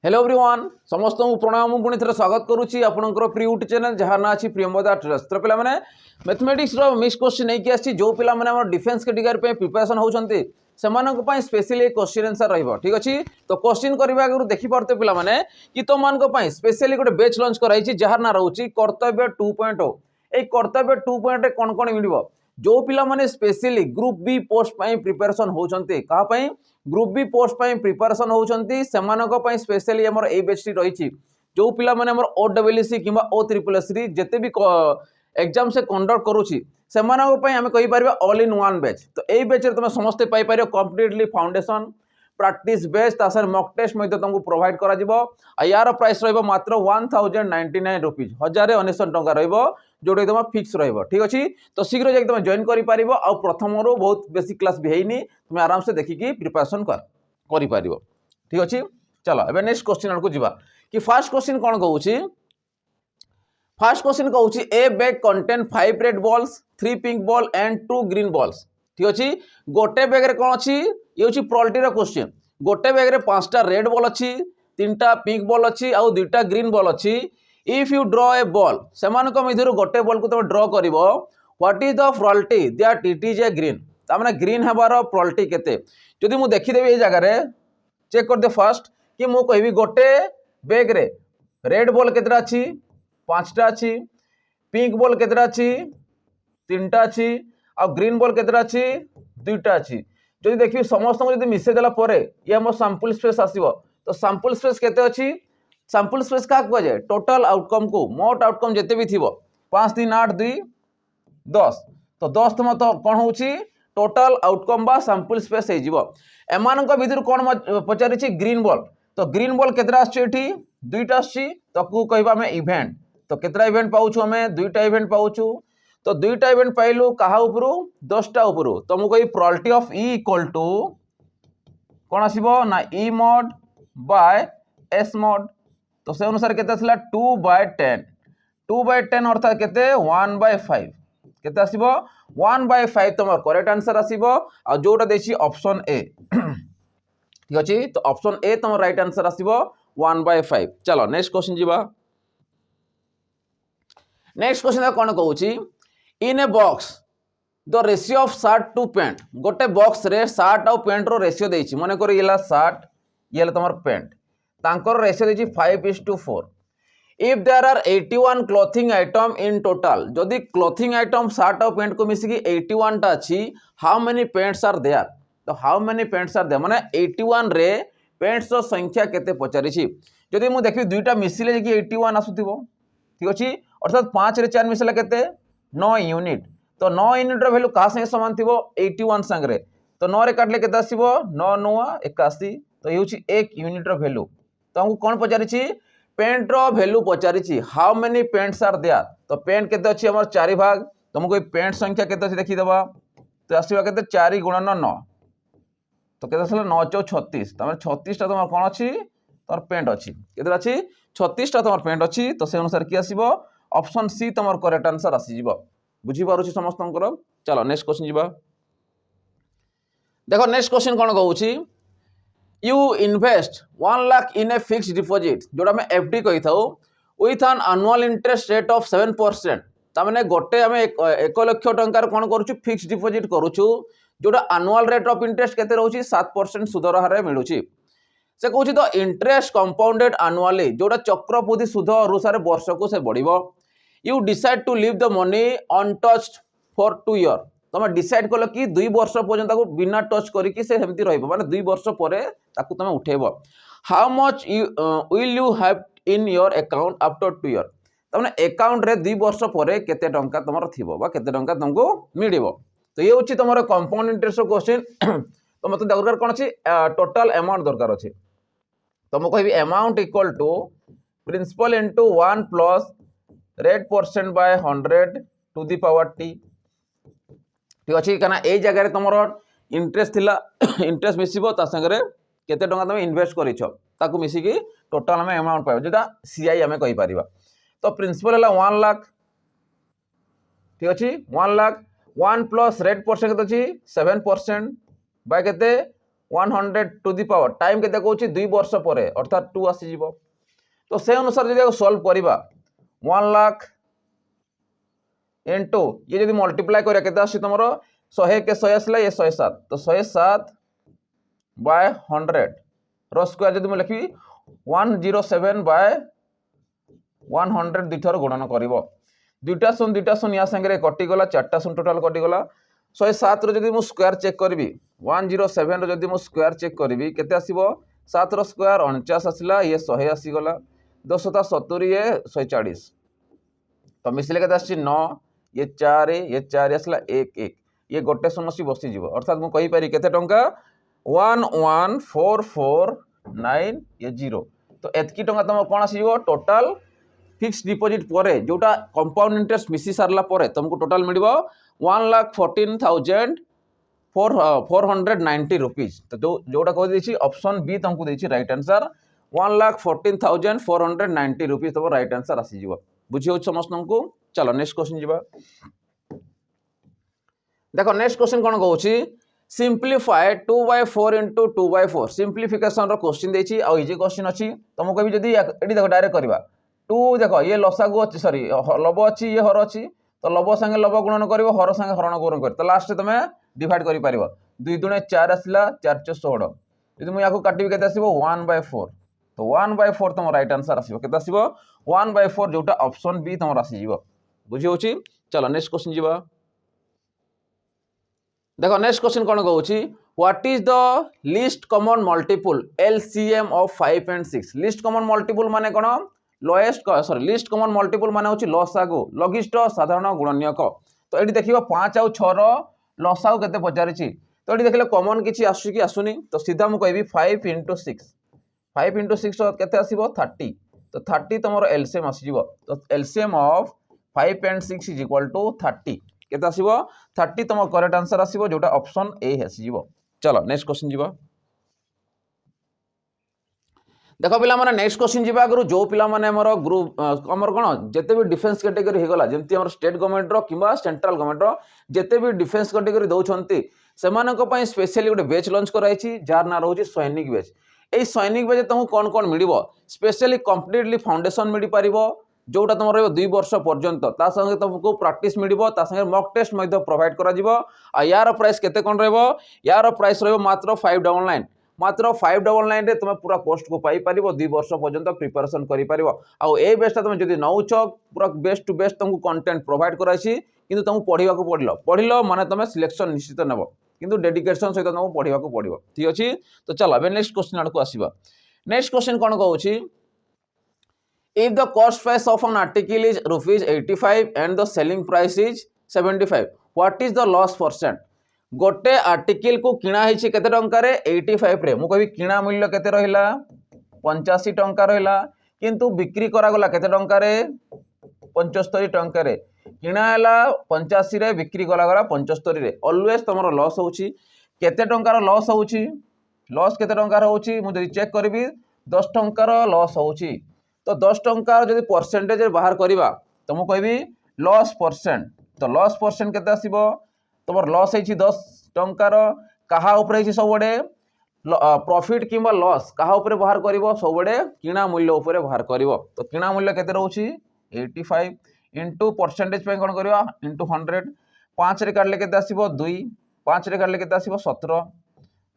Hello everyone समस्त प्रणाम पुणी थे स्वागत करुच्ची आपंकर प्री यूट्यूब चैनल जहाँ ना अच्छी प्रियमदा ट्रस्ट तो पे मैथमेटिक्स मिक्स क्वेश्चन नहीं आसी जो पे डिफेन्स कैटेगरी प्रिपरेशन होती से स्पेशली क्वेश्चन आंसर रही ठीक अच्छे तो क्वेश्चन करने आगे देखिपे पे कि तुम मानी स्पेशली गोटे बैच लंच कराई जार ना रोचे कर्तव्य 2.0 ये कर्तव्य 2.0 कौन कौन मिल जो पिला specially group B post preparation होती क्या ग्रुप बी पोस्ट प्रिपरेशन होती स्पेशली आमर ए बैच रही जो पिला माने हमर OSSC कि O SSS जिते भी एग्जाम से कंडक्ट करुच्ची से आम कहीपर ऑल इन वन बैच तो यही बैच तुम समस्ते paper completely foundation practice base तासर मॉक टेस्ट तुमको प्रोवाइड करा यार प्राइस रहिबो मात्र 1099 रुपीज 1099 टंका रहिबो जोटा तुम फिक्स रहिबो ठीक अच्छे तो शीघ्र जाकि तुम जॉइन कर प्रथम बहुत बेसिक क्लास भी हैनी तुम आराम से देखिकी प्रिपरेशन कर ठीक अच्छे चलो एबे नेक्स्ट क्वेश्चन आड़ को जीवा कि फर्स्ट क्वेश्चन कौन कहूँ फर्स्ट क्वेश्चन कहूँ ए bag contain 5 red balls 3 pink ball and 2 green balls ठीक अच्छे गोटे बैग रे कौन अच्छी ये हूँ प्रोल्टीर क्वेश्चन गोटे बैग रे 5टा रेड बॉल अच्छी 3टा पिंक बॉल अच्छी आउ 2टा ग्रीन बॉल अच्छी इफ यू ड्र ए बॉल से मध्य गोटे बॉल को तुम ड्र कर what is the प्रोल्टी that it is a green तार ग्रीन हबार प्रोल्टी केते जदि मु देखिदेवी ये जगह चेक कर दे फर्स्ट कि मु कहबी गोटे बैग रे रेड बॉल केतरा अच्छी 5टा अच्छी पिंक बॉल केतरा अच्छी 3टा अच्छी आ ग्रीन बॉल केतरा अच्छी 2टा अच्छी जदि देखिए समस्त को मिसई देला परे ये हम सैंपल स्पेस आसीबो तो सैंपल स्पेस केते अच्छी सैंपल स्पेस क्या कह जाए टोटल आउटकम को मोट आउटकम जिते भी थी 5 3 8 2 10 तो 10 तुम तो कौन हो टोटल आउटकम बा सैंपल स्पेस एमान भितर कौन पचारि ग्रीन बॉल तो ग्रीन बॉल केतरा आछी 2टा आछी तो कहबा आम इवेंट तो केतरा इवेंट पाउछु आम 2टा इवेंट पाउछु तो 2टा इवेंट पाइलु कहा उपरु 10टा उपरु तो मु कहि probability of E equal to कौन आसीबो ना E mod by S mod तो से अनुसार केते थिला 2/10 2/10 अर्थात केते 1/5 केते आसीबो 1/5 तमर करेक्ट आंसर आसीबो आ जोटा देछि ऑप्शन ए ठीक अछि तो ऑप्शन ए तमर राइट आंसर आसीबो 1/5 चलो नेक्स्ट क्वेश्चन जीवा नेक्स्ट क्वेश्चन कौन कहूँ in a box the ratio of shirt to pant गोटे बॉक्स रे शर्ट आउ पैंट रो रेशियो देछि मन कर ये शर्ट ये तुम पैंट तांकर रेशियो देछि 5:4 if there are 81 clothing item in total जदि क्लोथिंग आइटम शर्ट और पैंट को मिसिकी 81 टा अच्छी how many pants are there तो how many pants are there माने 81 रे पैंट्स रो संख्या केते पचारिछि जदि मु देखि दुईटा मिसिले कि 81 आसुथिबो ठीक अछि अर्थात 5 रे 4 मिसला केते 9 यूनिट तो 9 यूनिट रो वैल्यू का संगे समान थिबो 81 संगे तो 9 रे काटले केते आसीबो 9 9 81 तो ये होछि 1 यूनिट रो वैल्यू तो हमको कौन पचारिछि पेंट रो वैल्यू पचारिछि how many pants are there तो पेंट केते अछि हमर 4 भाग तुमको पेंट संख्या केते अछि देखि देबा तो आसीबा केते 4 × 9 तो केते आसला 9 × 36 तमर 36 टा तमर कोन अछि तमर पेंट अछि केते अछि 36 टा तमर पेंट अछि तो से अनुसार की आसीबो ऑप्शन सी तमर करेक्ट आंसर आसी जिवो बुझी पारुछि समस्तनकर चलो नेक्स्ट क्वेश्चन जिबा देखो नेक्स्ट क्वेश्चन कोन कहूछि you invest 1 lakh in a fixed deposit जोड़ा में एफडी कही था with an annual interest rate of 7% तामने गोटे आम 1 लाख टंकार कौन करूँ फिक्स्ड डिपॉजिट करूँ जोड़ा एनुअल रेट ऑफ इंटरेस्ट केते रहउछि 7% सुधर हारे मिलुछि से कहूँ तो इंटरेस्ट कंपाउंडेड एनुअली जोड़ा चक्रवृद्धि सुध अनुसार वर्ष को से बढ़िबो you decide to leave the money untouched for 2 year तुम डिसाइड कल कि 2 वर्ष पर्यंत बिना टच करके से सेमती रहिबो माने 2 वर्ष पर ताकू तुम उठेबो how much will you have in your account after 2 year तमने अकाउंट रे 2 वर्ष पर केते टंका तुमर थिबो बा केते टंका तुमको मिलिबो तो ये होची तुमर कंपाउंड इंटरेस्ट क्वेश्चन तो मते दरकार कोन अछि टोटल अमाउंट दरकार अछि तो मु कहबी amount equal to principal into 1 plus rate percent by 100 to the power t ठीक अच्छे कहीं यही जगह तुम इंटरेस्ट थिला इंटरेस्ट मिसिबो ता संगे केते टंका तुम इन्वेस्ट करिछो ताकू मिसिकी टोटल हमें अमाउंट पाइबो जेटा सीआई हमें कहि परिबा तो प्रिंसिपल हला 1 लाख ठीक अच्छे 1 लाख 1 प्लस रेट परसेंट केते अछि 7% बाय केते 100 टू दी पावर टाइम केते कहूची 2 वर्ष पर अर्थात 2 आसी जीवो। तो से अनुसार जदि सॉल्व करिबा 1 लाख इनटू ये जदि मल्टीप्लाई करिया केते आसी तमरो 100 के 100 आसला ये 107 तो 107 बाय 100 रो स्क्वायर जदि म लिखी 107 बाय 100 दुथर गुणन करिवो दुईटा शून्य या संगे कटि गला चारटा शून्य टोटाल कटि गला 107 रो जदि मु स्क्वायर चेक करबी 107 रो जदि मु स्क्वायर चेक करबी केते आसीबो 7 रो स्क्वायर 49 आसीला ये 100 आसी गला 10 ता 70 ये 140 तो मिसले केते आसी 9 ये 4 आसला 1 ये गोटे शून्य सी बसी जीवो अर्थात मु कहि पारि केते टंका 11449 ये 0 तो एतकी टंका तुम कोन आसी जीवो टोटल फिक्स डिपॉजिट परे जोटा कंपाउंड इंटरेस्ट मिसी सारला परे तुमको टोटल मिलिबो 1,14,490 रुपीज तो जोटा कह देछि ऑप्शन बी तुमको देछि राइट आंसर 1,14,490 रुपीज तुम राइट आंसर आसी जीवो बुझी हो समस्त को। चलो नेक्स्ट क्वेश्चन जीवा देखो नेक्स्ट क्वेश्चन कोन कहूछि सिंपलीफाई 2/4 इंटू 2/4 सिंपलीफिकेशन रो क्वेश्चन देछि आ इजी क्वेश्चन अछि तुमको भी जदी एडी देखो डायरेक्ट करबा 2 देखो ये लसागु अच्छी सॉरी लब अच्छी ये हर अच्छी तो लब संगे लब गुणन कर हर संगे हरण गुणन कर तो लास्ट तुम डिवाइड कर पार 2 दूने 4 आसला 4 × 16 यदि मुझे काटिबी केते आसीबो 1/4 तो 1/4 तुम राइट आंसर आसीबो केते आसीबो 1/4 जोटा ऑप्शन बी तुम आसी जीवो बुझी होची। चलो नेक्स्ट क्वेश्चन जीवा देखो नेक्स्ट क्वेश्चन कोन कहूची what is the least common multiple LCM of 5 and 6 least common multiple माने कोन lowest sorry least common multiple माने होची लसागु लघिष्ठ साधारण गुणनीयक तो एठी देखिबो 5 और 6 रो लसागु केते पचारिछि तो एठी देखले कॉमन किछि आसु कि आसुनी तो सीधा मु कहबी 5 × 6 5 × 6 केते आसीबो 30 तो 30 तमरो एलसीएम आसीबो तो LCM of 5 and 6 is equal to 30 केते आसीबो 30 तम करेक्ट आंसर आसीबो जोटा ऑप्शन ए आसीबो। चलो नेक्स्ट क्वेश्चन जीवा देखो पिला माने नेक्स्ट क्वेश्चन जीवा आगु जो पिला माने हमर ग्रुप हमर कोन जते भी डिफेंस कैटेगरी हे गला जेंति हमर स्टेट गवर्नमेंट रो किबा सेंट्रल गवर्नमेंट रो जते भी डिफेंस कैटेगरी दउछंती सेमानक पई स्पेशली गोटे बैच लॉन्च कराइछि जार ना रहउछि सैनिक बैच ए सैनिक बैच तुमको कोन कोन मिलिबो स्पेशली कंप्लीटली फाउंडेशन मिलि पारिबो जोटा तुम रहिबो 2 वर्ष पर्यंत ता संगे तुमको प्रैक्टिस मिलिबो ता संगे मॉक टेस्ट मध्ये प्रोवाइड करा जिवो आ यार प्राइस केते कोन रहइबो यार प्राइस रहइबो मात्र 599 मात्र 599 रे तुम पूरा कोस्ट को पाई पारिबो 2 वर्ष पर्यंत प्रिपरेशन करि पारिबो आ ए बेस्ट तुम जदी नउछ पूरा बेस्ट टू बेस्ट तुमको कंटेंट प्रोवाइड कराइछि किंतु तुमको पढिबा को पढिलो माने तुम सिलेक्शन निश्चित नेबो किंतु डेडिकेशन सहित तुमको पढिबा को पडिबो ठीक अछि। तो चलो अब नेक्स्ट क्वेश्चन आडको आसीबा नेक्स्ट क्वेश्चन कोन कहउछि if the cost price of an article is ₹85 and the selling price is 75 what is the loss percent गोटे आर्टिकल को किणा हिछि केते टंका रे 85 रे मु कहबी किणा मूल्य केते रहिला 85 टंका रहिला किंतु बिक्री करा गला केते टंका रे 75 टंका रे किणा हला 85 रे बिक्री करा गला 75 रे ऑलवेज तमरो लॉस होउछि केते टंका रो लॉस होउछि लॉस केते टंका रो होउछि मु जदी चेक करबी 10 टंका रो लॉस होउछि तो 10 टंका जदि परसेंटेज बाहर करवा तो मु कहबी लॉस परसेंट तो लॉस परसेंट केते आसीबो तमर लॉस है 10 टंकार कहा ऊपर है सबुबड़े प्रॉफिट किंबा लॉस कहा ऊपर बाहर करिवो सबुबड़े किणा मूल्य ऊपर बाहर करिवो तो किणा मूल्य केते रहउछि 85 इनटू परसेंटेज पे कोन करबा इनटू 100 5 रे काटले केते आसीबो 2 5 रे काटले केते आसीबो 17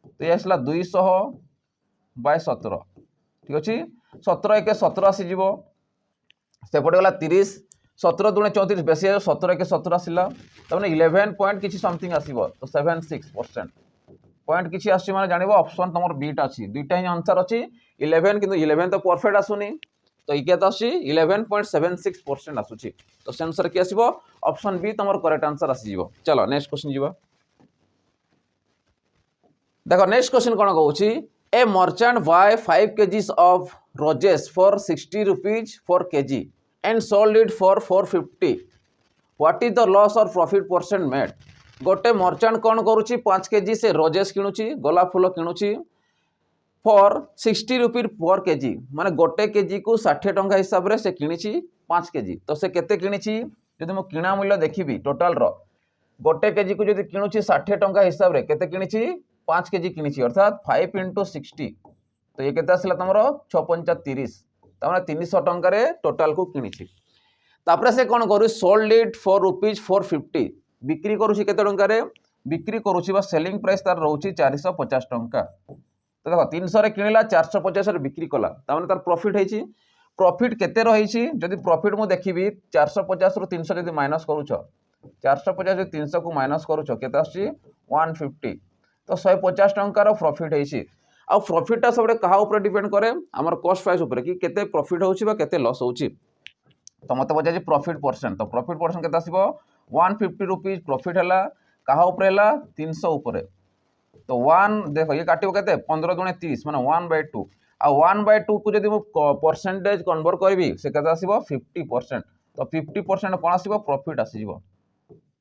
तो ये आसला 200/17 ठीक अछि 17 × 17 आसी जीवो सेपटे गला 30 17 × 34 बेसी 17 × 17 आसिला तमने 11 पॉइंट किछि समथिंग आसीबो तो 76% पॉइंट किछि आसी माने जानिबो ऑप्शन तमर बीटा अछि दुईटा ही आंसर अछि 11 किंतु 11 तो परफेक्ट आसुनी तो इके तो आसी 11.76% आसुछि तो आंसर की आसीबो ऑप्शन बी तमर करेक्ट आंसर आसी जीवो। चलो नेक्स्ट क्वेश्चन जीवो देखो नेक्स्ट क्वेश्चन कोन कहउछि A merchant buy 5 kgs of roses for 60 rupees for kg and sold it for 450. What is the loss or profit percent made? गोटे मर्चेंट कौन करुच्ची 5 kg से रोजेस किणुची गोलाप फूल किणुची फॉर 60 रुपी पर KG माने गोटे केजी को 60 टंका हिसाब से से किणिची 5 केजी तो से केते किणिची जदि मो किणा मूल्य देखिबी टोटल रो गोटे केजी को जदि किणुची 60 टंका हिसाब से केते किणिची 5 केजी किनी अर्थात 5 × 60 तो ये केते आसला तुमरो 6×5 = 30 तमाने 300 टंका रे टोटल को किनी तापर से कौन करू सोल्ड इट फॉर ₹450 बिक्री करूची केते टंका रे बिक्री करूची बा सेलिंग प्राइस तार रहउची 450 टंका तो देखो 300 रे किनिला 450 रे बिक्री कला तामाने तार प्रॉफिट हेची प्रॉफिट केते रहिची जदि प्रॉफिट मु देखिबी 450 रु 300 जदि माइनस करूछ 450 रे 300 को माइनस करूछ केते आसी 150 तो 150 टंका रो प्रॉफिट हेची आ प्रॉफिट ता सबडे कहा ऊपर डिपेंड करे हमर कॉस्ट प्राइस ऊपर कि केते प्रॉफिट होउची बा केते लॉस होउची तो मत पचार प्रॉफिट परसेंट तो प्रॉफिट परसेंट केते आसीबो 150 रुपीस प्रॉफिट हला कहा ऊपर हला 300 ऊपर तो 1 देखो ये काटिबो केते 15 × 30 माने 1/2 आ 1/2 को जदि मु परसेंटेज कन्वर्ट करबी से केते आसीबो 50% तो 50% कोन आसीबो प्रॉफिट आसीबो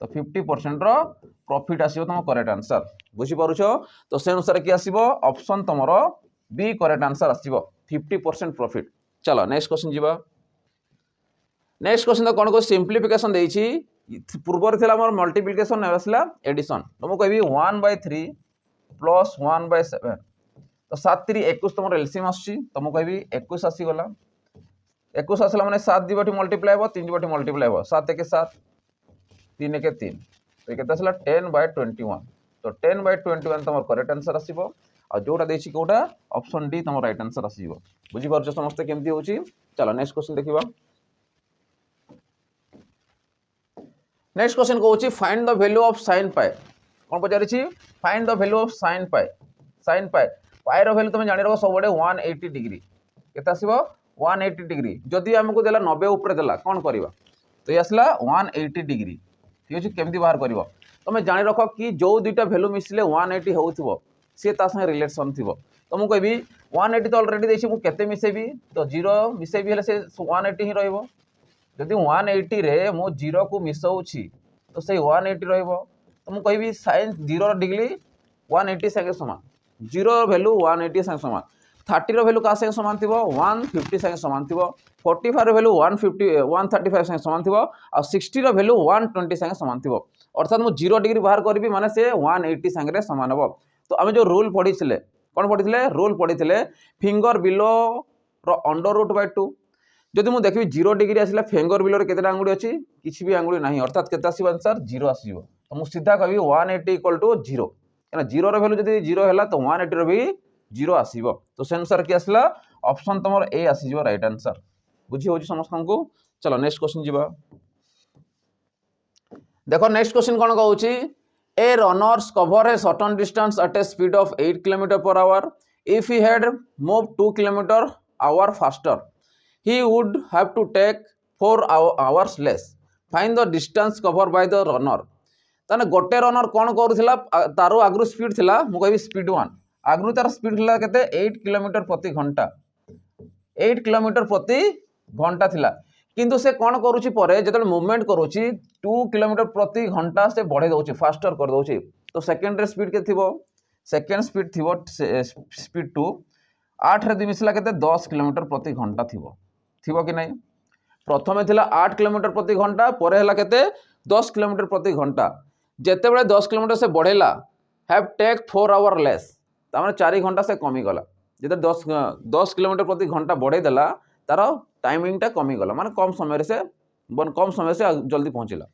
तो 50% रो प्रॉफिट आसीबो तुम करेक्ट आंसर बुझी पारुछो तो से अनुसार की आसीबो ऑप्शन तमरो बी करेक्ट आंसर आसीबो 50% प्रॉफिट चलो नेक्स्ट क्वेश्चन जीवा नेक्स्ट क्वेश्चन तो कौन को सिंप्लिफिकेशन देछि पूर्वर थिला हमर मल्टीप्लिकेशन नेबसला एडिशन तो मु कहबी 1/3 + 1/7 तो 7 3 21 तमर एलसीएम आछि तो मु कहबी 21 आसी गला 21 आसला माने 7 दी बाटी मल्टीप्लाई हो 3 बाटी मल्टीप्लाई हो 7 1 7 3 1 3 तो केते आसला 10/21 तो 10/21 तमर करेक्ट आंसर आसीबो आ जोटा देछि कोटा ऑप्शन डी तमर राइट आंसर आसीबो बुझी परछ समस्त केमती होछि चलो नेक्स्ट क्वेश्चन देखिबा नेक्स्ट क्वेश्चन कहूँ find the value of sin pi कौन पचारि find the value of sin pi पाए रो वैल्यू तुम जानि रखो सब 180 डिग्री केते आसीबो 180 डिग्री जदि हमको देला 90 ऊपर देला कौन करबा तो ये आसला 180 डिग्री ठीक अछि केमती बाहर करबो तुम जानि रखो कि जो दुईटा वैल्यू मिसले 180 होउथबो से ता संगे रिलेशन थिबो तो मु कहबी 180 तो ऑलरेडी देछि मु केते मिसेबी तो 0 मिसेबी हेले से 180 ही रहइबो जदि 180 रे मु 0 को मिसौछि तो से 180 रहइबो तो मु कहबी sin 0 डिग्री 180 संगे समान 0 वैल्यू 180 संगे समान 30 रो वैल्यू का संगे समान थिबो 150 संगे समान थिबो 45 रो वैल्यू 135 संगे समान थिबो आ 60 रो वैल्यू 120 संगे समान थिबो अर्थात मु 0 डिग्री बाहर करबी माने से 180 संगे समान हबो तो आमे जो रूल पढिथिले कोन पढिथिले रूल पढिथिले फिंगर बिलो रो √/2 जदि मु देखबी 0 डिग्री आसिला फिंगर बिलो रे केतेटा आंगुली अछि किछि भी आंगुली नाही अर्थात केते आसीबो आंसर 0 आसीबो तो मु सीधा कहबी 180 = 0 एना 0 रो वैल्यू जदि 0 हैला तो 180 रो भी 0 आसीबो तो से अनुसार की आसला ऑप्शन तमर ए आसीबो राइट आंसर बुझी होछि समस्त को चलो नेक्स्ट क्वेश्चन जीवा देखो नेक्स्ट क्वेश्चन कोन कहूछि a runners cover a certain distance at a speed of 8 km/h if he had moved 2 km/h faster he would have to take 4 hours less find the distance covered by the runner ताने गोटे runner कोन करूथिला तारो आगु speed थिला मु कहबी speed 1 आगु तार speed थिला केते 8 km/घंटा 8 km/घंटा थिला किंतु से कोन करूची परे जतले मूवमेंट करूची 2 km/घंटा से बढ़े दउची फास्टर कर दउची तो सेकंड रे स्पीड के थिबो सेकंड स्पीड थिबो स्पीड 2 8 रे दिमिसला केते 10 km/घंटा थिबो कि नहीं प्रथमे थिला 8 km/घंटा परे हला केते 10 km/घंटा जेते बेले 10 km से बढ़ेला हैव टेक 4 आवर लेस तामाने 4 घंटा से कमी गला जेते 10 km/घंटा बढ़े देला तार टाइमिंग टा कमी गला माने कम समय से जल्दी पहुंचला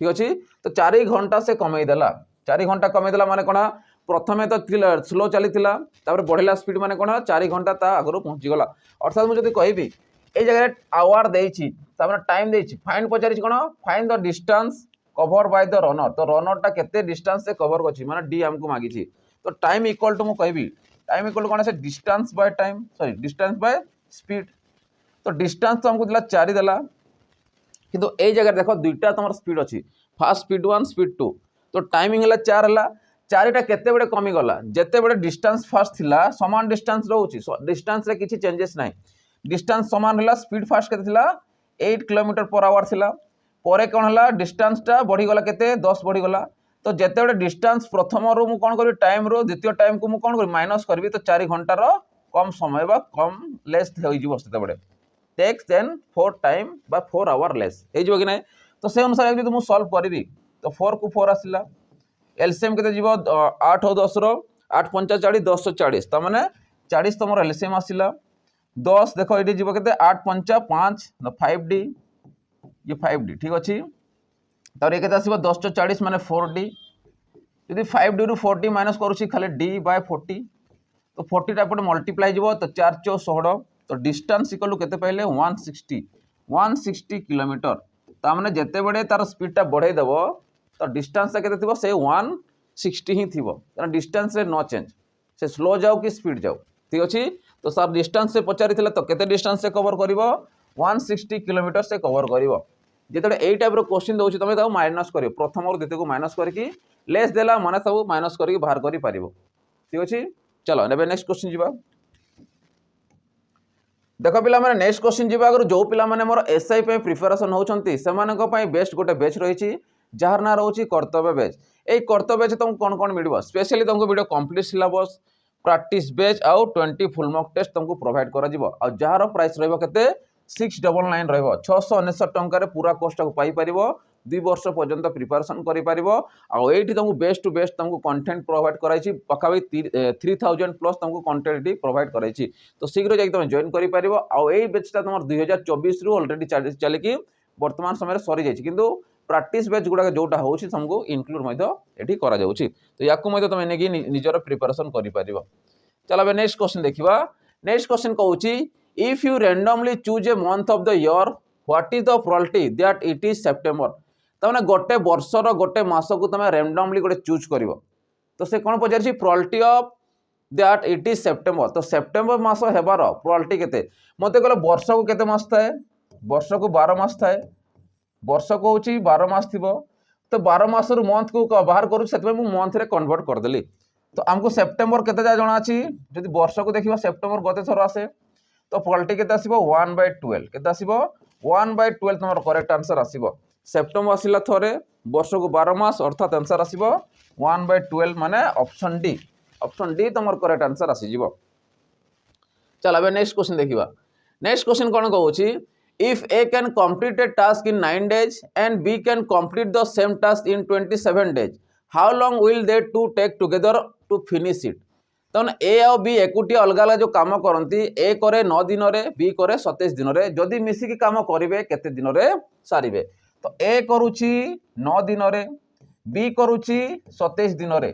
ठीक अछि तो 4 घंटा से कमे देला 4 घंटा कमे देला माने कोना प्रथमे तो स्लो चली थिला तापर बढ़ेला स्पीड माने कोना 4 घंटा ता आगरो पहुंची गला अर्थात मु जदी कहबी ए जगह आवर देछि तापर टाइम देछि फाइंड पचारिछि कोना find the distance cover by the runner तो रनर टा केते डिस्टेंस से कवर करछि माने डी हमको मागिछि तो टाइम इक्वल टू मु कहबी टाइम इक्वल टू कोना से distance by time sorry distance by speed तो डिस्टेंस तो हमको दिला 4 देला किंतु ए जगह देखो दुईटा तमर स्पीड अछि फास्ट स्पीड 1 स्पीड 2 तो टाइमिंग हला 4 हला 4 टा केते बेडे कमी गला जेते बेडे डिस्टेंस फास्ट थिला समान डिस्टेंस रहउछि डिस्टेंस रे किछि चेंजेस नाही डिस्टेंस समान हला स्पीड फास्ट केते थिला 8 km/h थिला परे कोन हला डिस्टेंस टा बढ़ी गला केते 10 बढ़ी गला तो जेते बेडे डिस्टेंस प्रथम रो मु कोन करी टाइम रो द्वितीय टाइम को मु कोन करी माइनस करबी तो 4 घंटा रो कम समय बा कम लेस होई जिवो सेते बेडे टेक्स देन 4 टाइम बा 4 आवर लेस हे जिवो कि नै तो से अनुसार यदि मु सॉल्व करबी तो 4 को 4 आसिला एलसीएम केते जिवो 8 और 10 रो 8 पंचा 40 1040 ता माने 40 तुम एलसीएम आसिला 10 देख ये जीव के 8 पंचा 5 5D ये 5D ठीक अच्छे तर ये आस 10 × 40 माने 4D यदि 5D रु 4D माइनस करुँच खाली D बाय 40 तो 40 टा एपटे मल्टीप्लाई जीव तो 4 × 16 तो डिस्टेंस इक्वल केते पाइले 160 किलोमीटर ता माने जेते बड़े तार स्पीड टा बढ़ाई देव तो डिस्टेंस केते थिबो से 160 ही थिबो कारण डिस्टेंस रे नो चेंज से स्लो जाऊ कि स्पीड जाऊ ठीक अछि तो सर डिस्टेंस से पचारि थिले तो केते डिस्टेंस से कवर करिवो 160 किलोमीटर से कवर करिवो जेते एई टाइप रो क्वेश्चन दउछि तमे ताऊ माइनस करियो प्रथम और द्वितीय को माइनस करके लेस देला माने सब माइनस करके बाहर करि पारिबो ठीक अछि चलो नेबे नेक्स्ट क्वेश्चन जीवा देख पिला माने नेक्स्ट क्वेश्चन जीवा अगर जो पिला माने मोर एसआई पे प्रिपरेशन होचंती सेमानक पई बेस्ट गोटे बैच रहिछि जहार ना रहउछि कर्तव्य बैच ए कर्तव्य बैच तुम कोन कोन मिलबो स्पेशली तुमको video complete syllabus practice batch आउ 20 फुल मॉक टेस्ट तुमको प्रोवाइड करा जिवो आ जहार प्राइस रहबो केते 699 रहबो 699 टंका रे पूरा कोर्स को पाई परिबो 2 वर्ष पर्यंत प्रिपरेशन करि परिबो आ एठी तुमको बेस्ट टू बेस्ट तुमको कंटेंट प्रोवाइड कराइछि पकाबी 3000 प्लस तुमको कंटेंट डी प्रोवाइड कराइछि तो शीघ्र जाई तुम जॉइन करि परिबो आ एई बैचटा तुम 2024 रु ऑलरेडी चलिकी वर्तमान समय सरी जाइछि किंतु प्रैक्टिस बैच गुडा जोटा होछि तुमको इनक्लूड मध्य एठी करा जाउछि तो याकु मध्य तुम नेकी निजर प्रिपरेशन करि परिबो चलो अब नेक्स्ट क्वेश्चन देखिबा नेक्स्ट क्वेश्चन कहउछि if you randomly choose a month of the year what is the probability that it is September तमाने गोटे वर्षर गोटे मास को तुम रैंडमली गोटे चूज करिवो तो से कोन पचारछि probability of that it is September तो सेप्टेम्बर मास हेबार प्रोबेबिलिटी केते मते कहले वर्ष को केते मास थाए वर्ष को 12 मास थाए वर्ष को होची 12 मास थिबो तो 12 मास रु मंथ को बाहर करू सेतबे मु मंथ रे कन्वर्ट कर देली तो हमको सेप्टेम्बर केते जा जणा अछि जदि वर्ष को देखिबा सेप्टेम्बर गते थरो आसे तो प्रोबेबिलिटी केते आसीबो 1/12 केते आसीबो 1/12 तमर करेक्ट आंसर आसीबो सेप्टेम्बर आसिला थरे वर्ष को 12 मास अर्थात आंसर आसीबो 1/12 माने ऑप्शन डी तमर करेक्ट आंसर आसी जिवो चल अब नेक्स्ट क्वेश्चन देखिबा नेक्स्ट क्वेश्चन कोन कहउछि if A can complete a task in 9 days and B can complete the same task in 27 days how long will they two take together to finish it तन ए और B एकुटी अलग अलग जो काम करती ए करे 9 दिन रे बी करे 27 दिन रे जदि मिसिकी काम करिवे केते दिन रे सारिवे तो ए करूची 9 दिन रे बी करूची 27 दिन रे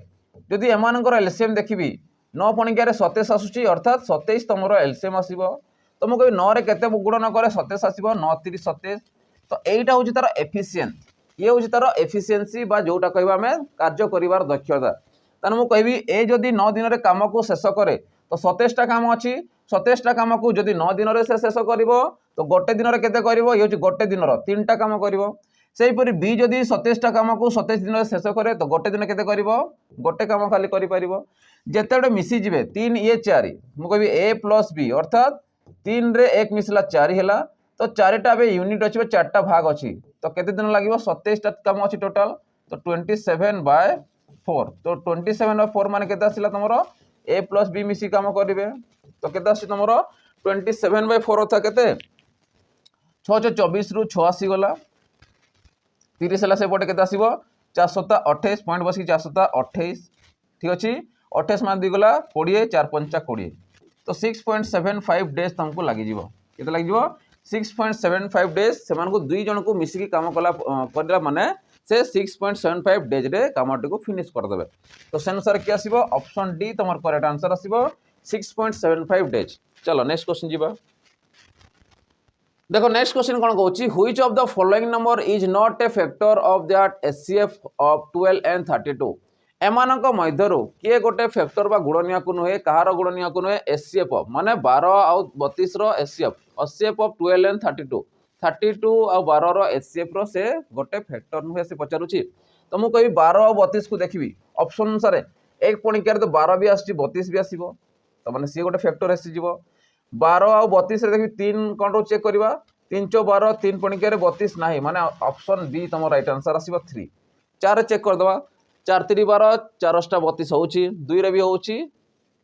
जदि एमानकर एलसीएम देखिबी 9 पणिका रे 27 आसुची अर्थात 27 तमरो एलसीएम आसीबो तो मुझे 9 रे केते गुणन करे 27 आसीबो 9 3 27 तो एटा होची तार एफिशिएंट ये होची तार एफिशिएंसी बा जोटा कहबा हमें कार्य करिवार दक्षता ताने मु कहबी ए जदि 9 दिन रे काम को शेष करे तो 27 टा काम अछि 27 टा काम को जदि 9 दिन रे से शेष करिवो तो गोटे दिन रे केते करिवो ये होची गोटे दिन रो 3 टा काम करिवो सेही परि बी जदि 27 टा काम को 27 दिन रे शेष करे तो गोटे दिन केते करिवो गोटे काम खाली करि परिवो जेतेडे मिसी जिवे 3 ये 4 मु कहबी ए प्लस बी अर्थात 3 रे 1 मिसला 4 हैला तो 4 टा बे यूनिट अछि 4 टा भाग अछि तो केते दिन लागिवो 27 टा काम अछि टोटल तो 27/4 तो 27/4 माने केते आसिला तमरो ए प्लस बी मिसी काम करिवे तो केते आसी तमरो 27/4 था केते 6 24 रु 6 आसी गला 30 हला से पटे केते आसीबो 428 पॉइंट बसी 428 ठीक अछि 28 मान दी गला 20 4 5 20 तो 6.75 डेज तुमको लगी जीवो केते लगी जीवो 6.75 डेज से मानको दुई जन को मिसिकी काम करला माने से 6.75 डेज रे कामटी को फिनिश कर देबे तो से अनुसार के आसीबो ऑप्शन डी तमर करेक्ट आंसर आसीबो 6.75 डेज चलो नेक्स्ट क्वेश्चन जीवा देखो नेक्स्ट क्वेश्चन कोन कहउची which of the following number is not a factor of that HCF of 12 and 32 एमानक मध्यरु किए गोटे फैक्टर बा गुणनीय को नुहे कहार गुणनीय को नुहे एचसीएफ माने 12 आउ 32 रो एचसीएफ ऑफ 12 एंड 32 आउ 12 रो एचसीएफ रो से गोटे फैक्टर नुहे से पचारुची तो मु कहि 12 आउ 32 को देखिबी ऑप्शन अनुसार एक पणिकार तो 12 भी आसी 32 भी आसीबो तो माने सी गोटे फैक्टर आसी जीवो 12 आउ 32 रे देखि 3 कोन रो चेक करबा 3 × 12 3 पणिकार 32 नाही माने ऑप्शन बी तमो राइट आंसर आसीबो 3 4 चेक कर दवा 4 3 12 4 32 होउची 2 रे भी होउची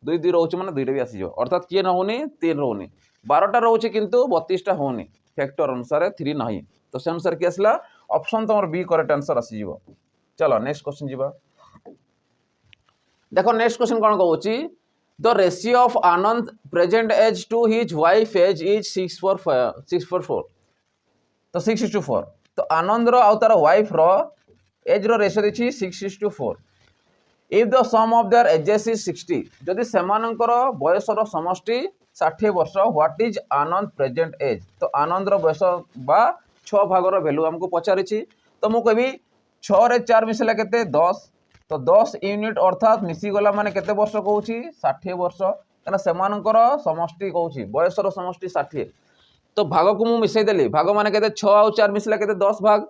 2 2 रहउची माने 2 रे भी आसी जो अर्थात किए न होनी 3 रहउनी 12 टा रहउची किंतु 32 टा होनी फैक्टर अनुसार 3 नाही तो से अनुसार के आसला ऑप्शन तमर बी करेक्ट आंसर आसी जीवो चलो नेक्स्ट क्वेश्चन जीवा देख नेक्स्ट क्वेश्चन कौन कहूँ the ratio of Anand present age to his wife age is 6:4 तो 6:4 तो आनंद आउ तार वाइफ रो एज रो रेशियो देखी 6:4 if the sum of their ages is 60 जदि सेमानंकर बयसर समष्टि 60 वर्ष what is Anand present age तो आनंदर बयस बा 6 भागर वैल्यू हमको पचारि तो मुझे कहबी 6 रे 4 मिसला केते 10 तो 10 यूनिट अर्थात मिसीगला माने केते वर्ष कहूँ 60 वर्ष क्या सेमानंकर समष्टि कहूँ बयसर समष्टि 60 तो भाग को मुझे मिसईदेली भाग माने केते 6 आउ 4 मिसला केते 10 भाग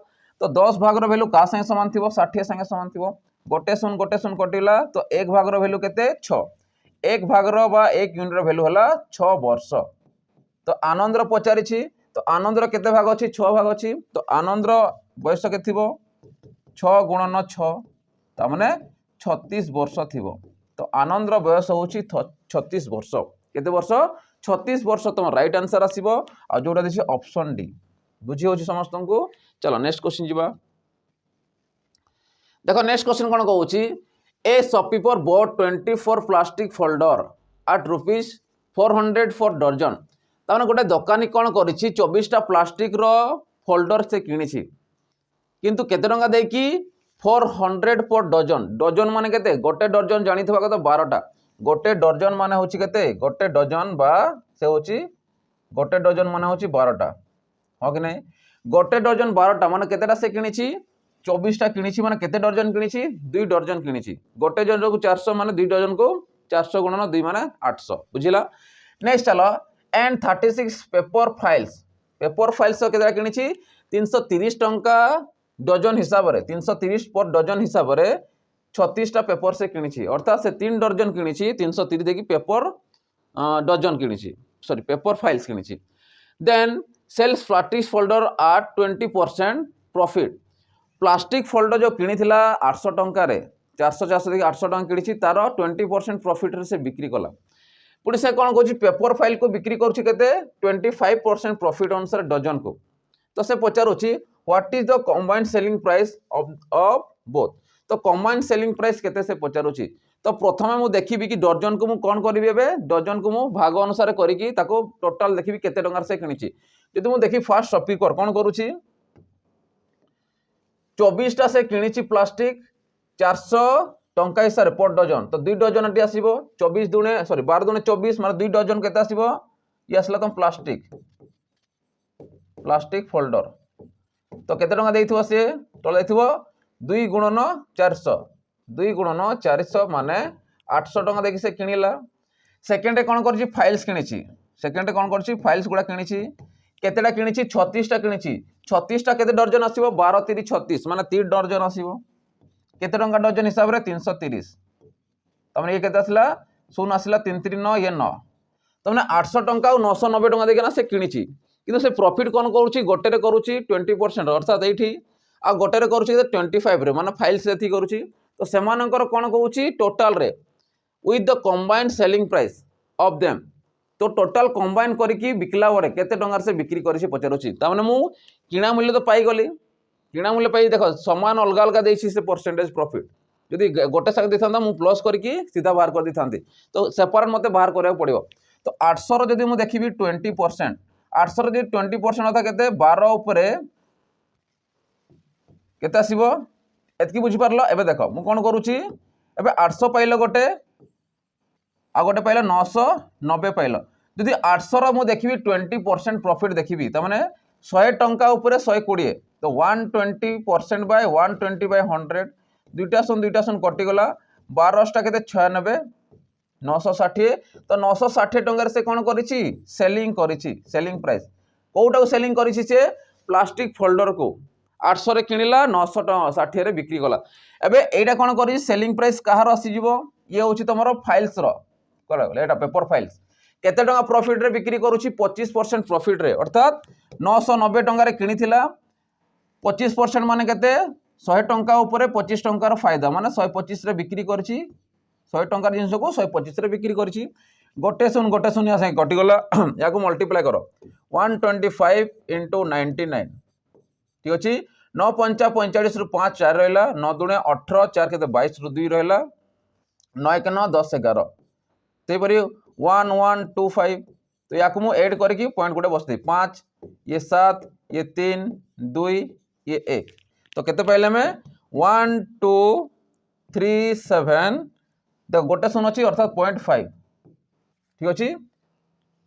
तो 10 भागर वैल्यू क्या संगे सामान थी 60 संगे सामान थी गोटे शून कटिला तो एक भागर वैल्यू केते 6 एक भागर बा एक यूनिट वैल्यू है 6 वर्ष तो आनंदर पचारि तो आनंदर केते भाग अच्छी 6 भाग अच्छी तो आनंदर बयस के थी 6 गुणन 6 ताने 36 वर्ष थी तो आनंदर बयस हूँ 36 वर्ष केते वर्ष 36 वर्ष तुम राइट आंसर आसो आ जोटा देखिए ऑप्शन डी बुझी हो समस्त को चलो नेक्स्ट क्वेश्चन जीवा देखो नेक्स्ट क्वेश्चन कौन कहूँ a shopkeeper bought 24 plastic folder at ₹400 for dozen ताने गोटे दुकानी कौन कर 24टा प्लास्टिक रो फोल्डर से किणी किंतु केते टंका देकी 400 पर डजन डजन माने केते गोटे डजन जानी थवा कत 12टा गोटे डजन माने होची केते गोटे डजन बा से होची गोटे डजन माने होची 12टा हो कि नहीं गोटे डजन 12टा माने केतेटा से किणी 24टा किणी माने केते डजन किणी 2 डजन किणी गोटे डजन को 400 माने 2 डजन को 400 गुणन 2 माने 800 बुझिला नेक्स्ट चलो एंड 36 पेपर फाइल्स केतेटा किणी 330 टंका डजन हिसाब रे 330 पर डजन हिसाब रे 36टा पेपर से किणी अर्थात से 3 डजन किणी 330 देखी पेपर डजन किणी सॉरी पेपर फाइल्स किणी then sells plastic folder at 20% profit plastic folder जो किणी 800 टंका रे 400 देखिए 800 टंका किणी तार 20% प्रॉफिट रे से बिक्री कला पुणी से कौन कहूँ पेपर फाइल को बिक्री करुच्ची केते 25% प्रॉफिट अनुसार डजन को तो से पचारुची what is the combined selling price of both तो कंबाइंड सेलिंग प्राइस केते से पचारुची तो प्रथमे मु देखिबी कि डजन को मु कौन करिबी एबे डजन को मु भाग अनुसार करिकी ताको टोटल देखिबी केते टंकार से किणीची जदि मु देखि फर्स्ट शॉपकीपर कौन करूची 24टा से किणीची प्लास्टिक 400 टंका हिसाब रे पर डजन तो 2 डजन एटी आसीबो 24 दुने सॉरी 12 दुने 24 माने 2 डजन केते आसीबो ये आसला तुम प्लास्टिक फोल्डर तो केते टंका देइथिबो से तले देइथिबो 2 गुणन 400 2 गुणन 400 माने 800 टंका देखि से किनिला सेकंड कौन करछि फाइल्स किनिछि सेकंड कौन करछि फाइल्स गुडा किनिछि केतेटा किनिछि 36टा किनिछि 36टा केते डजन आसीबो 12 3 36 माने 3 डजन आसीबो केते टंका डजन हिसाब रे 330 तमने ये केते आसला शून्य आसला 3 3 9 ये 9 तमने 800 टंका और 990 टंका देके ना से किनिछि किंतु से प्रॉफिट कौन करुच्ची गोटे करुच्ची 20% अर्थात ये आ गोटे करुच्ची 25 रे माने फाइल से थी करुच्ची तो सेमानंकर कौन कहूँ टोटाल रे with the combined selling price of them तो टोटाल कंबाइन करके बिकला बड़े केते टंकार से बिक्री करी पचारुची तामाने मु किणा मूल्य तो पाई गली किणा मूल्य पाई देख समान अलग अलग देछि से परसेंटेज प्रॉफिट यदि गोटे साग देता मु प्लस करके सीधा बाहर कर देता तो सेपरेट मते बाहर करिया पड़िबो तो 800 रो जदि मु देखिबी 20% 800 रो 20% अथा केते 12 ऊपर केते आसीबो एतकी बुझी पारलो एबे देखो मु कोन करूची एबे 800 पाइलो गोटे आ गोटे पाइलो 990 पाइलो जदि 800 रो मु देखिबी 20% प्रॉफिट देखिबी त माने 100 टंका ऊपर 120 तो 120% बाय 120 बाय 100 दुईटा सुन कटि गला 12 टा केते 96 960 तो 960 टंकार से कौन करिछि सेलिंग करिछि सेलिंग प्राइस कोउटा सेलिंग करिछि से प्लास्टिक फोल्डर को 800 रे किनिला 960 रे बिक्री गला एबे एटा कौन करिछि सेलिंग प्राइस कहार आसी जिवो ये होछि तमरो फाइल्स रो कोला एटा पेपर फाइल्स केते टंका प्रॉफिट रे बिक्री करूछि 25% प्रॉफिट रे अर्थात 990 टंका रे किनिथिला 25% माने केते 100 टंका ऊपर 25 टंकार फायदा माने 125 रे बिक्री करछि 100 टंकार जिनस को 125 रे बिक्री करछि गोटे सुन या सही कटि गला या को मल्टीप्लाई करो 125 * 99 ठीक अछि 9 5 45 रु 5 4 रहला 9 दुणे 18 4 केते 22 रु 2 रहला 9 के 9 10 11 तेपरी 1 1 2 5 तो या मुझे एड करके पॉइंट गोटे बसते 5 ये 7 ये 3 2 ये 1 तो केते पाइले में 1 2 3 7 देखो गोटे शून्य अच्छी अर्थात 0.5 ठीक अच्छे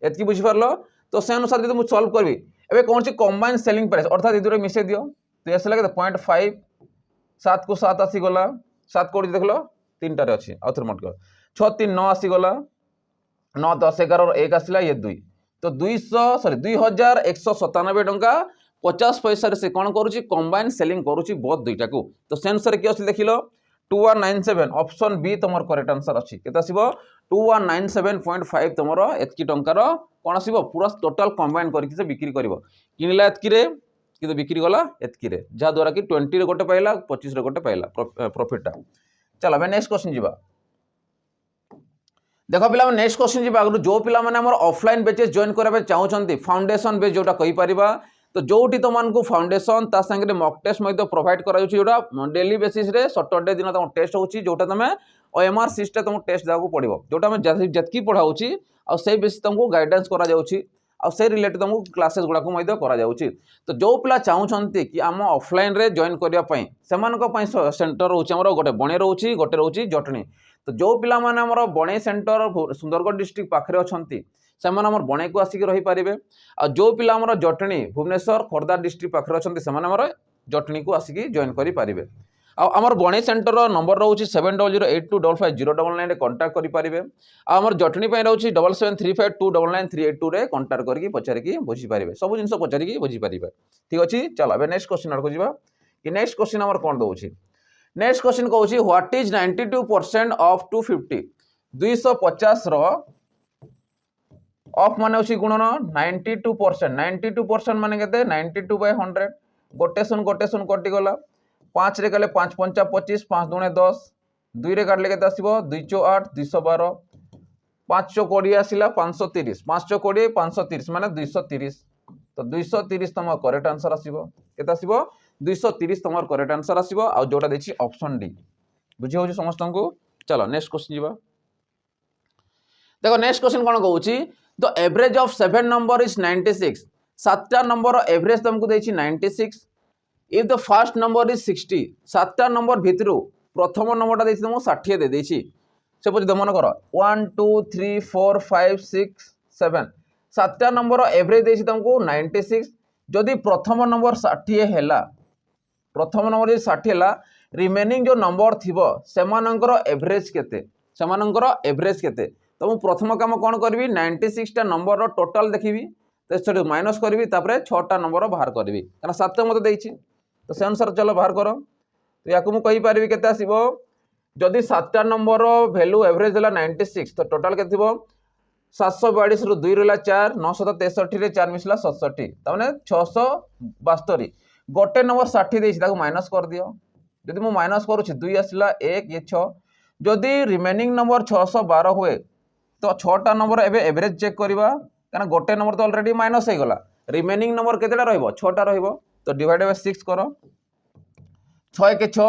एतकी बुझीपार तो से अनुसार जो मुझे सल्व करी एवं कौन सी कंबाइन सेलिंग प्राइस अर्थात ये मिसे दियो तो ये लगे 0.5 7 को 7 आसीगला 7 कोड़ी देख लो 3 टारे अच्छी आउ थे मत कर 6 3 9 आसीगला 9 10 11 1 आसला ये 2 तो 2197 टंका 50 पैसा से कौन करुच्ची कंबाइन सेलिंग करुच्ची बोथ दुईटा को तो से अनुसार किए अच्छे देख लो 2197 ऑप्शन बी तुम करेक्ट आंसर अच्छी के 2197.5 तुम एतकी टंकार कौन आसो पूरा टोटाल कंबाइन करके बिक्री कर किणला एतकी कि बिक्री गला एतकी जहाद्वारा कि 20 रे गोटे पाइला 25 रे गोटे पाइला प्रॉफिट चलो मैं नेक्स्ट क्वेश्चन जीवा देख पिला नेक्स्ट क्वेश्चन जी आगु जो पिला माने हमर ऑफलाइन बैचेस जॉइन करबे चाहउछंती फाउंडेशन बेस जोटा कहि परिबा तो जोटी तुमको फाउंडेशन ता संगे मॉक टेस्ट प्रोवाइड करा जोटा डेली बेसिस रे सैटरडे दिन तुम टेस्ट होची जोटा तुम ओएमआर सिस्टम तुम टेस्ट देवाक पड़ो जोटा मैं जतकी पढ़ाऊँगी आउ से बेस तुमको गाइडेंस करा जाउची आउ से रिलेटेड तुमको क्लासेस गुड़ाक करा जाउची तो जो पिला चाहउछंती कि आम ऑफलाइन रे जॉइन करिया पई सेमानक पई सेंटर रोची हमर गोटे बणे रोची गोटे रोची जटनी तो जो पिला माने हमर बणे सेंटर सुंदरगढ़ डिस्ट्रिक्ट पाखरे अछंती सेमाने हमर बणे को आसिक रही पारिबे आ जो पिला हमर जटनी भुवनेश्वर खोर्धा डिस्ट्रिक्ट पाखरे अछंती सेमाने हमर जटनी को आसिक जॉइन करि पारिबे आ हमर बणे सेंटर नंबर रहउची 7008255099 रे कांटेक्ट करि पारिबे आ हमर जटनी पई रहउची 7735299382 रे कांटेक्ट करके पचारि की बुझी पारिबे सब जिंस पचारि की बुझी पारिबे ठीक अछि चलो अब नेक्स्ट क्वेश्चन आड़ को जिबा कि नेक्स्ट क्वेश्चन हमर कोन दउची नेक्स्ट क्वेश्चन कहूँ व्हाट इज 92% ऑफ 250 250 रो ऑफ माने होची गुणन 92% माने केते 92/100 गोटे शून कटि गला 5 रे गले 5 5 25 5 दूने 10 2 रे काटले केते आसीबो 2 चो 8 212 5 चो 20 आसिला 530 5 चो 20 530 माने 230 तो 230 तुम करेक्ट आंसर आसीबो केते आसीबो 230 तुम करेक्ट आंसर आसीबो आ जोटा देछि ऑप्शन डी बुझी होछि समस्त को चलो नेक्स्ट क्वेश्चन जीवा देखो नेक्स्ट क्वेश्चन कोन कहूछि the average of 7 number is 96 सातटा नंबर एवरेज तुमको देछि 96 if the first number is 60 सातटा नंबर भितरु प्रथम नंबरटा देछि तुमको 60 दे देछि से पछ दमन कर 1 2 3 4 5 6 7 सातटा नंबर एवरेज देछि तुमको 96 जदि प्रथम नंबर 60 हैला प्रथम नंबर जो 60 है रिमेनिंग जो नंबर थी सेमानंकर एवरेज केते सेमानंकर एवरेज केते तो मु प्रथम काम कौन करी 96 टा नंबर रो टोटल देखी तो माइनस करी 6टा नंबर बाहर करी क्या 7 मत देछि तो से अनुसार चलो बाहर कर तो या मुझे पारि केते आसीबो जदि 7टा नंबर वैल्यू एवरेज है 96 तो टोटल के 742 रु 2 रहा 4 963 रे 4 मिसला 67 तमाने 672 गोटे नंबर 60 देछि माइनस कर दियो जदि मु माइनस करूछि 2 आसला 1 ये 6 जदि रिमेनिंग नंबर 612 हुए तो 6टा नंबर एबे एवरेज चेक करबा काना गोटे नंबर तो ऑलरेडी माइनस हे गला रिमेनिंग नंबर केतेटा रहइबो 6टा रहइबो तो डिवाइड बाय 6 करो 6 के 6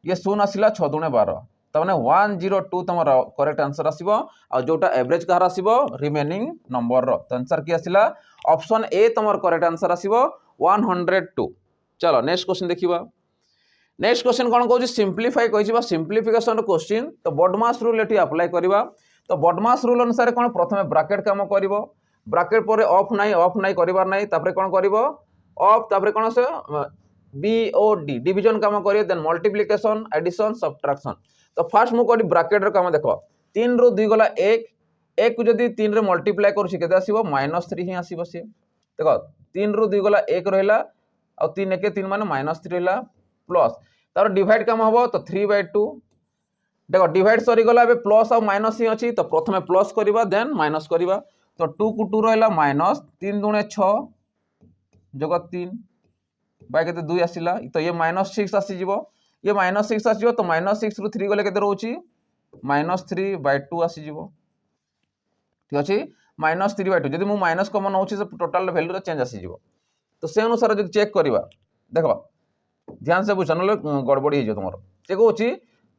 ये 0 आसला 6 दुने 12 तमाने 102 तमरा करेक्ट आंसर आसीबो आ जोटा एवरेज कहार आसीबो रिमेनिंग नंबर रो तो आंसर की आसीला ऑप्शन ए तमर करेक्ट आंसर आसीबो 102 चलो नेक्स्ट क्वेश्चन देखिबा नेक्स्ट क्वेश्चन कौन कहूँ सिंप्लीफाई कही सिंप्लीफिकेशन क्वेश्चन तो बडमास रूल ये अप्लाई करवा तो बडमास रूल अनुसार कौन प्रथम ब्राकेट काम कर ब्राकेट पर ऑफ नाई करार ना कौन कर ऑफ तापर कौन से बीओडी डिविजन काम करें देन मल्टीप्लिकेशन एडिशन सब्ट्रैक्शन तो फास्ट मुझे करी ब्राकेट काम देख 3 रु 2 गला 1 1 को जब 3 रे मल्टीप्लाई करुँच के -3 ही आसो सी देख 3 रु 2 गला 1 रहा आ 3 1 3 मान -3 रहा प्लस तार डिवाइड कम हम तो 3/2 देखो डिवाइड सरीगला प्लस आ माइनस ही अच्छी तो प्रथम प्लस करवा देन माइनस करवा तो 2 को 2 रहा माइनस 3 दूने 6 जग 3 बाय के 2 आसला तो ये -6 आसीज ये -6 आस तो -6 रु 3 गले के रोचे -3/2 आसीज ठीक अच्छे -3/2 जब मुझे माइनस कमन हो टोटाल भैल्यू चेंज आसीज तो से अनुसार जो चेक करवा देख ध्यान से बुझ ना गड़बड़ी हो तुम चेक हो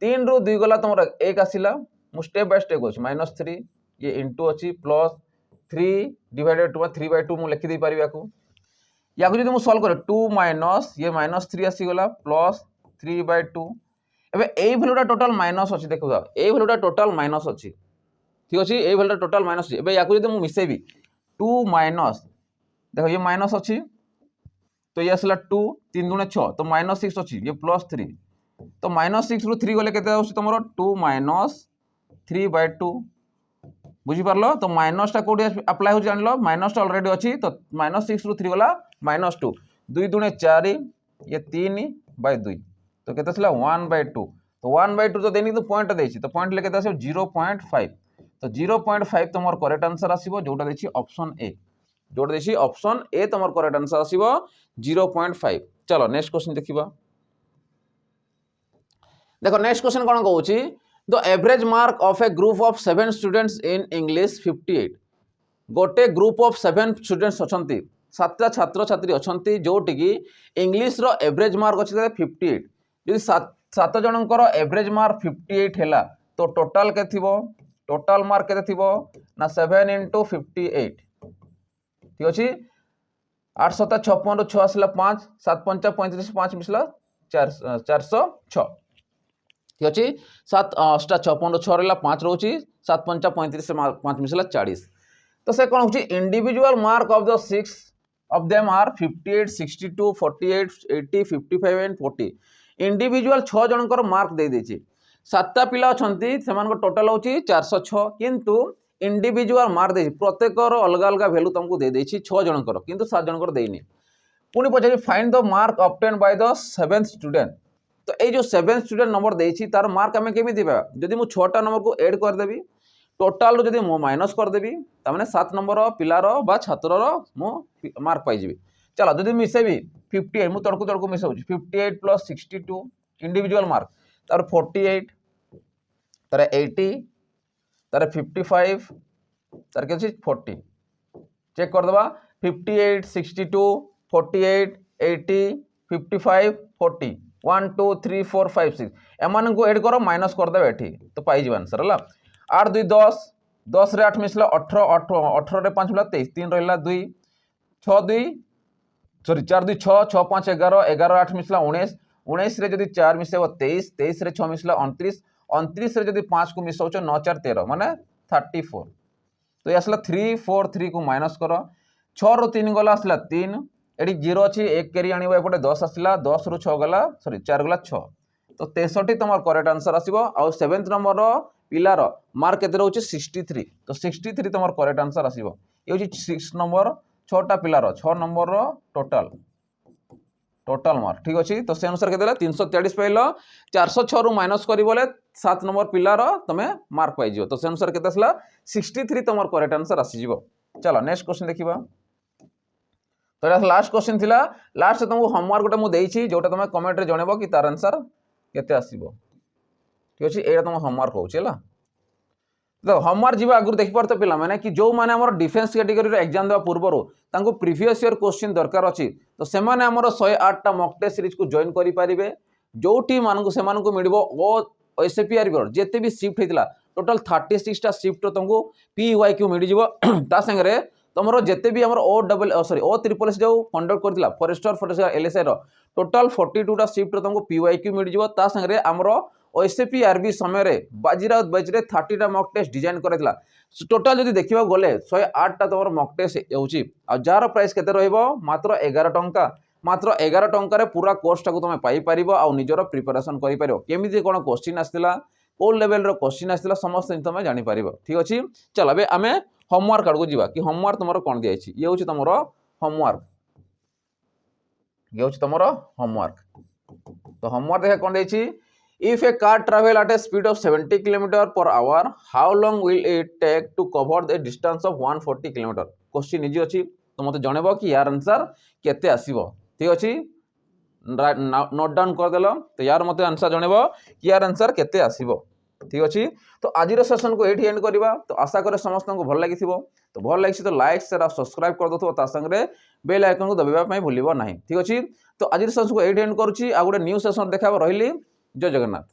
3 रु 2 गला तुम 1 आसला मु स्टेप बाय स्टेप कहूँ -3 ये इंटू अच्छी प्लस 3 डिवाइडेड टू 3/2 मु लिखि दे पारि या जब मुझे सल्व करे 2 माइनस ये -3 आसीगला प्लस 3/2 एबे एई भैल्यूटा टोटल माइनस अच्छी देखो एई भैल्यूटा टोटल माइनस अच्छी ठीक अच्छे एई भैल्यूटा टोटल माइनस अच्छी एबे याकू जब मुझे मिसेबी 2 माइनस देखो ये माइनस अच्छी तो ये आसला 2 3 दुणे 6 तो -6 अच्छी ये +3 तो -6 रु 3 गले केते आउछ तमरो 2 माइनस 3/2 बुझी पारलो तो माइनस टा कोडी अप्लाई हो जानलो माइनस टा ऑलरेडी अछि तो -6 रु 3 गला -2 2 दुणे 4 ये 3/2 तो केते आसला 1/2 तो 1/2 तो देनी तो पॉइंट देछि तो पॉइंट ले केते आसे 0.5 तो 0.5 तमर करेक्ट आंसर आसीबो जोटा देछि ऑप्शन ए जोटा देछि ऑप्शन ए तमर करेक्ट आंसर आसीबो 0.5 चलो नेक्स्ट क्वेश्चन देखिबा देखो नेक्स्ट क्वेश्चन कोन कहूछि the average mark of a group of 7 students in English 58 गोटे ग्रुप ऑफ 7 स्टूडेंट्स अछंती सातटा छात्र छात्री अछंती जोटी की इंग्लिश रो एवरेज मार्क अछि 58 यदि सात जनकर एवरेज मार्क 58 हैला तो टोटल के थिबो टोटल मार्क केते थिबो ना 7 * 58 ठीक अछि 8 7 56 रो 6 आसला 5 7 5 35 5 मिसला 406 ठीक अछि 7 8 56 रो 6 रहला 5 रहउची 7 5 35 से 5 मिसला 40 तो से कोन होची individual mark of the 6 of them are 58 62 48 80 55 and 40 individual 6 Jankar mark दे देछि सातटा पिला अछंती सेमान को टोटल होची 406 किंतु इंडिविजुअल मार्क दे प्रत्येकर अलग अलग वैल्यू तुमको दे देछि 6 जनकर किंतु 7 जनकर देइनी पुनी पछे find the mark obtain by the 7th student तो ए जो 7th स्टूडेंट नंबर देछि तार मार्क हमें केमि दिबा जदि मु 6टा नंबर को ऐड कर देबी टोटाल रो जदि मो माइनस कर देबी त माने 7 नंबर पिलार बा छात्रर मो मार्क पाई जेबी चलो जदि मिसेबी 58 मु तड़को मिसाउची 58 + 62 इंडिविजुअल मार्क तार 48 तार 80 तार 55 तार के 40 चेक कर दबा 58 62 48 80 55 40 1 2 3 4 5 6 एमान को ऐड करो माइनस कर देबे एठी तो पाई जीवन आंसर हला 8 2 10 10 रे 8 मिसला 18 18 रे 5 मिला 23 3 रहला 2 6 2 सॉरी 4 2 6 6 5 11 11 8 मिसला 19 19 रे जदी 4 मिसेबो 23 23 रे 6 मिसला 29 29 रे जदी 5 को मिसाउछ 9 4 13 माने 34 तो ये आसला 3 4 3 को माइनस करो 6 रो 3 गला आसला 3 एडी 0 अछि 1 केरी आनिबो एपटे 10 आसला 10 रो 6 गला सॉरी 4 गला 6 तो 63 तमर करेक्ट आंसर आसीबो आ 7th नंबर रो पिलार मार्क केते रहउछि 63 तो 63 तमर करेक्ट आंसर आसीबो ये होछि 6 नंबर 6टा पिलार 6 नंबर रो टोटल मार्क ठीक अछि तो से अनुसार केते 343 पाइलो 406 रु माइनस करी बोले 7 नंबर पिलार तमे मार्क पाइ जिवो तो से अनुसार केते आसला 63 तमर करेक्ट आंसर आसी जिवो चलो नेक्स्ट क्वेश्चन देखिबा तो एटा लास्ट क्वेश्चन थिला लास्ट तुमको होमवर्क गोटे मु देइछि जोटा तुम कमेंट रे जणेबो कि तार आंसर केते आसीबो ठीक अछि एटा तुम होमवर्क होछि हला तो होमवर्क जीवा आगु देखि परते पिला माने कि जो माने हमर डिफेंस कैटेगरी रो एग्जाम देवा पूर्वरो तांको प्रीवियस ईयर क्वेश्चन दरकार अछि तो से माने हमर 108 टा मॉक टेस्ट सीरीज को जॉइन करि परिबे जोटी मानकु से मानकु मिडिबो ओ एसपीआर बिरो जेते भी शिफ्ट हेतिला टोटल 36 टा शिफ्ट तुमको पीवाईक्यू मिडी जिवो ता संगरे तमरो जेते भी हमर ओ डबल सॉरी ओ ट्रिपल एस जो कंडक्ट करथिला फॉरेस्टर फॉरेस्टर एलएसआई रो टोटल 42 टा शिफ्ट तुमको पीवाईक्यू मिडी जिवो ता संगरे हमरो ओएसपीआरबी समय रे बाजीराउत बैच रे 30 टा मॉक टेस्ट डिजाइन करथिला टोटल जदि देखिबा गले 108 टा तमरो मॉक टेस्ट होउची आ जार प्राइस केते रहइबो मात्र 11 टंका मात्र 11 टंका रे पूरा कोर्स टाको तुम पाई परिबो आ निजरो प्रिपरेशन करि परिबो केमिति कोन क्वेश्चन आस्तिला को लेवल रो क्वेश्चन आस्तिला समस्त तुम जानि परिबो ठीक अछि चल अबे आमे होमवर्क आडको जीवा कि होमवर्क तमरो कोन दियाछि ये होछि तमरो होमवर्क ये होछि तमरो होमवर्क तो होमवर्क देखा कोन दियाछि if a car travel at a speed of 70 km per hour how long will it take to cover the distance of 140 km question easy अछि तो मते जणेबो कि यार आंसर केते आसीबो ठीक अछि नोट डाउन कर देलो तो यार मते आंसर जणेबो कि यार आंसर केते आसीबो ठीक अछि तो आज रो सेशन को एठी एंड करबा तो आशा करे समस्त को भल लागिथिबो तो भल लागिछि तो लाइक शेयर और सब्सक्राइब कर दथो ता संगरे बेल आइकन को दबाइबा पई भूलिबो नाही ठीक अछि तो आज रो सेशन को एठी एंड करूछि आ गुडे न्यू सेशन देखाबो रहिली जय जगन्नाथ।